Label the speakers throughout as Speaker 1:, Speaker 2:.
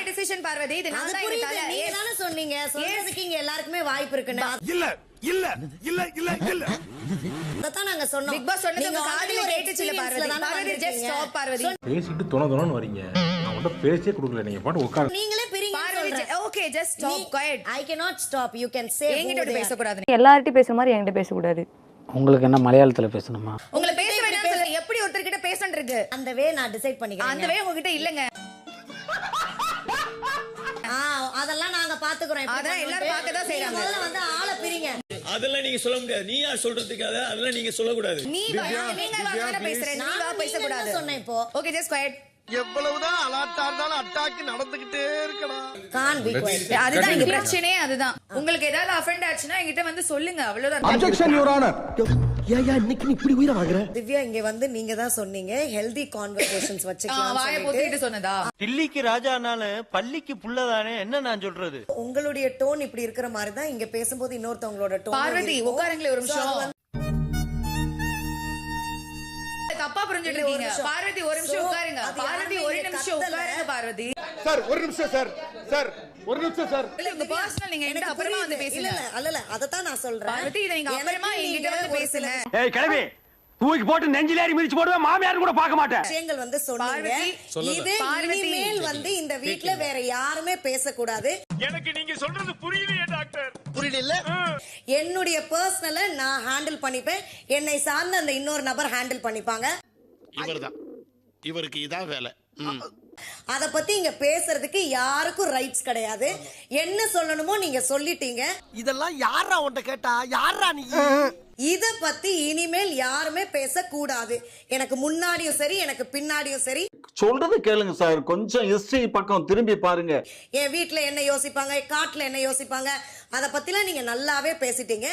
Speaker 1: Decision Parvati. இது நான் தான் இந்த தலை.
Speaker 2: நீங்க தான சொன்னீங்க சொல்றதுக்கு இங்க எல்லாருக்குமே வாய்ப்பு இருக்குன்னு.
Speaker 3: இல்ல
Speaker 2: அதான் நாங்க சொன்னோம்.
Speaker 1: பிக் பாஸ் சொன்னது உங்க காதுல கேட்டுச்சு இல்ல பார்வதி. Parvathi just stop Parvathi.
Speaker 4: பேசிட்டு தொணதொணன்னு வரீங்க. நான் உன்ட பேசியே கொடுக்கல. நீங்க பாட்டு உட்காரு.
Speaker 2: நீங்களே பிரிங்க சொல்றேன்.
Speaker 1: Okay just stop quiet.
Speaker 2: I cannot stop. You can say.
Speaker 1: என்கிட்ட பேச கூடாது.
Speaker 5: எல்லார்ட்டையும் பேசுற மாதிரி என்கிட்ட பேச கூடாது.
Speaker 6: உங்களுக்கு என்ன மலையாளத்துல பேசணுமா?
Speaker 1: உங்களை பேச வேண்டாம் சொல்ல எப்படி ஒருத்தர் கிட்ட பேசணும் இருக்கு.
Speaker 2: அந்த வே நான் டிசைட் பண்ணிக்கிறேன்.
Speaker 1: அந்த வே உங்ககிட்ட இல்லங்க.
Speaker 2: அதெல்லாம் நாங்க பாத்துக்கறோம்.
Speaker 1: அதான் எல்லாரும் பார்க்க தான் செய்றாங்க.
Speaker 2: முதல்ல வந்து ஆளை பிரிங்க.
Speaker 7: அதெல்லாம் நீங்க சொல்ல முடியாது. நீ யார் சொல்றதுக்காக அதெல்லாம் நீங்க சொல்ல கூடாது.
Speaker 1: நீங்க வாங்க பேசுறேன். நீ வா பேச கூடாது.
Speaker 2: சொன்னேன் இப்போ.
Speaker 1: Okay just quiet.
Speaker 3: எவ்வளவுதான் அலாட்டா இருந்தாலும் அட்டாக்கு நடந்துகிட்டே இருக்கடா.
Speaker 2: Can be quiet.
Speaker 1: அதுதான் இங்க பிரச்சனையே அதுதான். உங்களுக்கு ஏதாவது அஃபெண்ட் ஆச்சுனா என்கிட்ட வந்து சொல்லுங்க அவ்வளவுதான்.
Speaker 3: Objection your honour. ஏயா இன்னைக்கு நீ இப்படி உயிரை வாங்குற?
Speaker 2: திவ்யா இங்க வந்து நீங்க தான் சொன்னீங்க ஹெல்தி கான்வர்சேஷன்ஸ் வச்சுக்கலாம்
Speaker 1: வாயை போத்திட்டு சொன்னதா?
Speaker 7: டில்லிக்கு ராஜானால பள்ளிக்கு புள்ளதானே என்ன நான் சொல்றது?
Speaker 2: உங்களுடைய டோன் இப்படி இருக்கிற மாதிரி தான் இங்க பேசும்போது இன்னொருத்தவங்களோட டோன்.
Speaker 1: பார்வதி உட்காருங்களே ஒரு நிமிஷம். தப்பா புரிஞ்சிட்டு இருக்கீங்க. பார்வதி ஒரு நிமிஷம் உட்காருங்க. பார்வதி ஒரு நிமிஷம் உட்காருங்க பார்வதி.
Speaker 3: சார் ஒரு நிமிஷம் சார். சார் ஒரு நிமிஷம் சார்.
Speaker 1: இல்ல உங்க பர்சனல் நீங்க என்கிட்ட அப்புறமா வந்து பேசுங்க.
Speaker 2: இல்ல அத தான் நான் சொல்றேன்.
Speaker 1: பார்வதி இத நீங்க அப்புறமா என்கிட்ட வந்து பேசுங்க.
Speaker 6: ஏய் கிளவி தூக்கி போட்டு நெஞ்சில ஏறி மிதிச்சு போடுவே மாமியார் கூட பார்க்க மாட்டேன்.
Speaker 2: விஷயங்கள் வந்து சொன்னீங்க. இது இனிமேல் வந்து இந்த வீட்ல வேற யாருமே பேசக்கூடாது.
Speaker 7: எனக்கு நீங்க சொல்றது புரியலையே டாக்டர்.
Speaker 3: புரியல.
Speaker 2: என்னுடைய பர்சனலை நான் ஹேண்டில் பண்ணிப்பேன். என்னை சார்ந்த அந்த இன்னொரு நபர் ஹேண்டில் பண்ணிப்பாங்க.
Speaker 3: இவர்தான். இவருக்கு இதான் வேலை.
Speaker 2: அத பத்தி இங்க பேசுறதுக்கு யாருக்கும் ரைட்ஸ் கிடையாது. என்ன சொல்லணுமோ நீங்க சொல்லிட்டீங்க.
Speaker 3: இதெல்லாம் யாரா உன்கிட்ட கேட்டா? யாரா நீ?
Speaker 2: இத பத்தி இனிமேல் யாருமே பேசக்கூடாது. எனக்கு முன்னாடியும் சரி எனக்கு பின்னாடியும் சரி.
Speaker 8: சொல்றது கேளுங்க சார். கொஞ்சம் ஹிஸ்டரி பக்கம் திரும்பி பாருங்க.
Speaker 2: என் வீட்டுல என்ன யோசிப்பாங்க, காட்டுல என்ன யோசிப்பாங்க, அத பத்திலாம் நீங்க நல்லாவே பேசிட்டீங்க.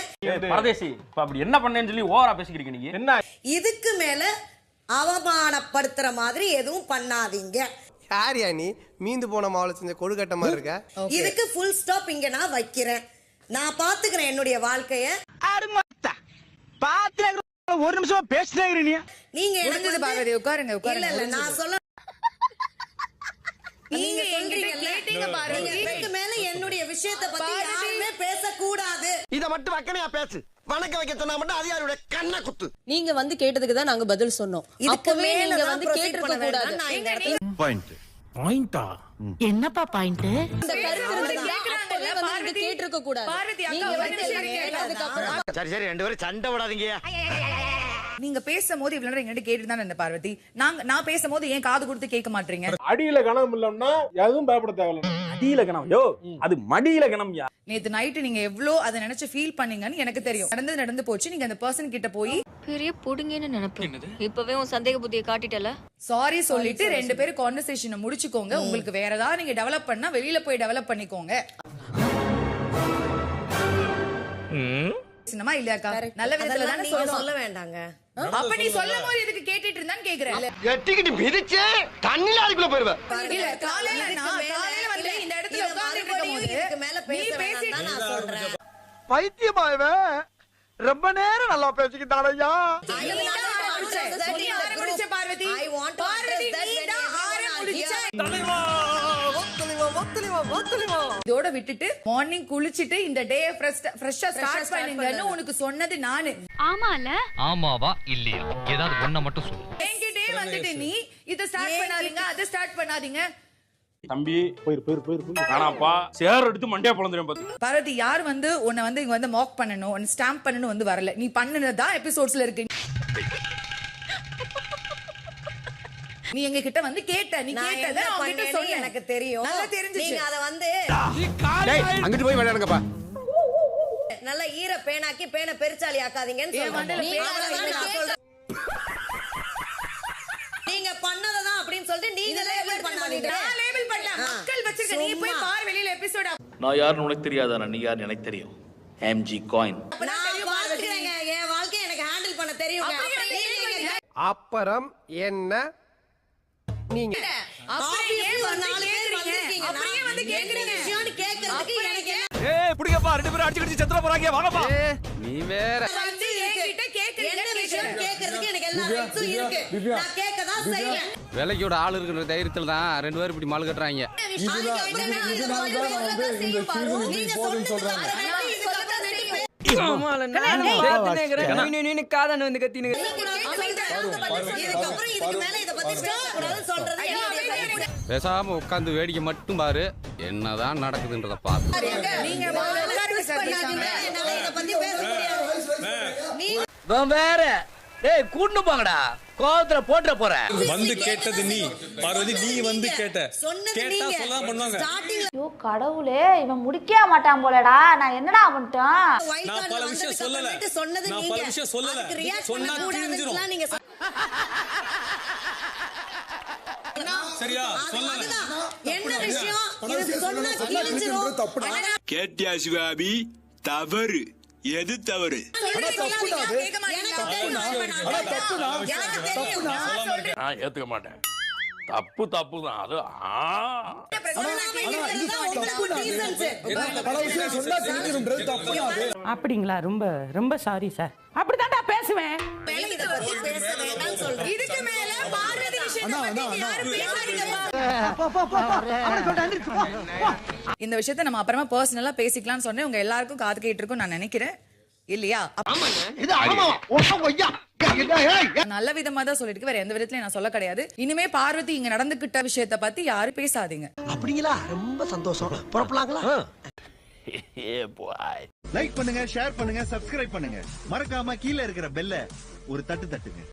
Speaker 6: பரதேசி இப்ப அப்படி என்ன பண்ணேன்னு சொல்லி ஓவரா பேசிக்கிறீங்க நீங்க. என்ன
Speaker 2: இதுக்கு மேல அவமானப்படுத்துற மாதிரி எதுவும் பண்ணாதீங்க.
Speaker 9: யாரியா நீ மீந்து போன மாவுல செஞ்ச கொழுக்கட்ட மாதிரி இருக்க.
Speaker 2: இதுக்கு ஃபுல் ஸ்டாப் இங்க நான் வைக்கிறேன். நான் பாத்துக்கிறேன் என்னுடைய வாழ்க்கைய.
Speaker 6: ஒரு நிமிஷம் பேசிட்டே இருக்கீங்க.
Speaker 2: நீங்க
Speaker 1: முடிஞ்சது பார்வதி உட்காருங்க உட்காருங்க.
Speaker 2: இல்ல நான் சொல்ல
Speaker 1: நீங்க கேட்டீங்க பாருங்க.
Speaker 2: இதுக்கு மேல என்னுடைய விஷயத்தை பத்தி யாருமே பேசக்கூடாது.
Speaker 3: இத மட்டும் வக்கனையா பேசு. வணக்கம் வைக்க சொன்னா மட்டும் அதிகாரியோட கண்ணை குத்து.
Speaker 5: நீங்க வந்து கேட்டதுக்கு தான் நாங்க பதில் சொன்னோம்.
Speaker 2: அப்பவே
Speaker 5: நீங்க வந்து கேட்டிருக்க கூடாது.
Speaker 4: பாயிண்டா
Speaker 10: என்னப்பா பாயிண்ட்?
Speaker 5: இந்த கருத்து கேக்குறாங்கல்ல வந்து கேட்டிருக்க கூடாது.
Speaker 1: பார்வதி அக்கா வந்து
Speaker 5: கேட்டதுக்கு அப்புறம்
Speaker 7: சரி சரி ரெண்டு பேரும் சண்டை விடாதீங்க.
Speaker 1: நீங்க பேசும்போது இவ்வளவு நேரம் என்கிட்ட கேட்டுட்டு தான் இருந்த பார்வதி. நான் பேசும்போது ஏன் காது கொடுத்து கேட்க மாட்டீங்க?
Speaker 4: அடியில கணம் இல்லன்னா எதுவும் பயப்பட தேவையில்லை. அடியில கணம் யோ அது மடியில கணம்யா.
Speaker 1: நேத்து நைட் நீங்க எவ்வளவு அதை நினைச்சு ஃபீல் பண்ணீங்கன்னு எனக்கு தெரியும். நடந்து போச்சு. நீங்க அந்த பர்சன் கிட்ட போய்
Speaker 10: பெரிய புடுங்கன்னு நினைப்பேன். இப்பவே உன் சந்தேக புத்தியை காட்டிட்டல.
Speaker 1: சாரி சொல்லிட்டு ரெண்டு பேரும் கான்வர்சேஷனை முடிச்சுக்கோங்க. உங்களுக்கு வேற ஏதாவது நீங்க டெவலப் பண்ணா வெளியில போய் டெவலப் பண்ணிக்கோங்க. சின்னமா இல்லையாக்கா? நல்ல விதத்துல தானே
Speaker 2: சொல்ல வேண்டாங்க.
Speaker 1: அப்ப நீ சொல்லும்போது இதுக்கு கேட்டிட்டு இருந்தான்னு கேக்குறேன்.
Speaker 3: எட்டிக்கிட்டு மிதிச்சே தண்ணில அதுக்குள்ள போயிருவ.
Speaker 1: இல்ல காலையில வந்து இந்த இடத்துல உட்கார்ந்துட்டு இருக்கும்போது
Speaker 2: இதுக்கு மேல
Speaker 1: நீ
Speaker 2: பேச
Speaker 1: பேசிட்டு
Speaker 2: வேண்டாம் நான் சொல்றேன்.
Speaker 3: பைத்தியமா இவன்? ரொம்ப நேரம் நல்லா பேசிக்கிட்டானையா.
Speaker 1: ஆரம்பிச்ச பார்வதி. பார்வதி நீ தான் ஆரம்பிச்ச. இதோட விட்டுட்டு மார்னிங் குளிச்சிட்டு இந்த டே ஃப்ரெஷ்ஷா ஸ்டார்ட் பண்ணுங்கன்னு உனக்கு சொன்னது நானு.
Speaker 10: ஆமால
Speaker 11: ஆமாவா இல்லையா ஏதாவது ஒண்ண மட்டும் சொல்லு.
Speaker 1: என்கிட்டே வந்துட்டு நீ இத ஸ்டார்ட் பண்ணாதீங்க அத ஸ்டார்ட் பண்ணாதீங்க.
Speaker 4: தம்பி போயிரு காணாப்பா. சேர் எடுத்து மண்டையா பொளந்துறேன் பாத்து.
Speaker 1: பார்வதி யார் வந்து உன்னை வந்து இங்க வந்து மாக் பண்ணனும், உன்னை ஸ்டாம்ப் பண்ணனும் வந்து வரல. நீ பண்ணுனதா எபிசோட்ஸ்ல இருக்கு. நீ எங்க கிட்ட வந்து கேட்ட. நீ கேட்டத அவங்க கிட்ட சொல்லி
Speaker 2: எனக்கு தெரியும்.
Speaker 1: நல்லா தெரிஞ்சுச்சு.
Speaker 2: நீங்க அத வந்து
Speaker 4: அங்கிட்டு போய் விளையாடுங்கப்பா.
Speaker 2: நல்ல ஈர பேனாக்கி பேனை பெருச்சாலி ஆக்காதீங்கன்னு சொல்றேன். நீங்க பண்ணததான் அப்படின்னு சொல்லிட்டு நீங்க லேபிள் பண்ணாதீங்க.
Speaker 1: நான் லேபிள் பண்ணல. மக்கள் வச்சிருக்க. நீ போய் பார் வெளியில எபிசோட்.
Speaker 7: நான் யாருன்னு உனக்கு தெரியாதா? நீ யார் எனக்கு தெரியும். MG coin.
Speaker 2: நான் பாத்துக்கிறேங்க. என் வாழ்க்கை எனக்கு ஹேண்டில் பண்ண தெரியுங்க.
Speaker 9: அப்புறம் என்ன நீங்க
Speaker 1: அப்படியே ஒரு நாலு பேர் வந்திருக்கீங்க. அப்படியே வந்து கேக்குறீங்க.
Speaker 2: விஷயம்னு கேக்குறதுக்கு எனக்கு
Speaker 6: ஏய் புடிங்கப்பா ரெண்டு பேரும் அடிச்சு செத்துற போறாங்க வாங்கப்பா.
Speaker 9: நீ வேற
Speaker 1: வந்து என்கிட்ட கேக்குறீங்க.
Speaker 2: என்ன விஷயம் கேக்குறதுக்கு எனக்கு ரைட்ஸும் இருக்கு. நான் கேட்க தான் செய்றேன்.
Speaker 11: விலைக்கோட ஆள் இருக்கிற தைரியத்துல தான் 2 பேரும் இப்படி மால் கட்டுறாங்க.
Speaker 2: நீங்க சொன்னது சொல்றாங்க.
Speaker 11: பேசாம உட்காந்து வேடிக்கை மட்டும் பாரு, என்னதான் நடக்குதுன்றத பாத்து.
Speaker 1: நீங்க
Speaker 6: வேற டேய் கூட்டு போங்கடா, கோவத்துல போட்டுற போற.
Speaker 9: வந்து கேட்டது நீ பார்வதி, நீ வந்து கேட்ட கேட்டா சொல்லலாம் பண்ணுவாங்க.
Speaker 5: ஐயோ கடவுளே, இவன் முடிக்கவே மாட்டான் போலடா. நான் என்னடா பண்ணிட்டேன்?
Speaker 9: நான் பல விஷயம் சொல்லல, நான் பல விஷயம் சொல்லல, சொன்னா தீர்ந்துரும். சரியா சொல்லல.
Speaker 2: என்ன விஷயம் இது சொன்னா கிழிஞ்சிரும்.
Speaker 3: கேட்டியா சிவாபி? தவறு. எது தவறு?
Speaker 6: நான் ஏத்துக்க மாட்டேன். தப்பு தப்பு தான் அது.
Speaker 5: அப்படிங்களா? ரொம்ப ரொம்ப சாரி சார். அப்படித்தான்டா பேசுவேன்.
Speaker 1: இதுக்கு மேல பார்வதி விஷயத்தை பத்தி யாரும் பேசாதீங்கப்பா. இந்த விஷயத்தை நம்ம அப்புறமா பர்சனலா பேசிக்கலாம்னு சொன்னேன். உங்க எல்லாருக்கும் காது கேட்டு இருக்கும் நான் நினைக்கிறேன், இல்லையா? நல்ல விதமா தான் சொல்லிட்டு, வேற எந்த விதத்திலயும் நான் சொல்ல கிடையாது. இனிமே பார்வதி இங்க நடந்துகிட்ட விஷயத்தை பத்தி யாரும் பேசாதீங்க.
Speaker 3: அப்படிங்களா? ரொம்ப சந்தோஷம். புறப்படலாங்களா?
Speaker 12: லைக் பண்ணுங்க, ஷேர் பண்ணுங்க, சப்ஸ்கிரைப் பண்ணுங்க. மறக்காம கீழே இருக்கிற பெல்ல ஒரு தட்டு தட்டுங்க.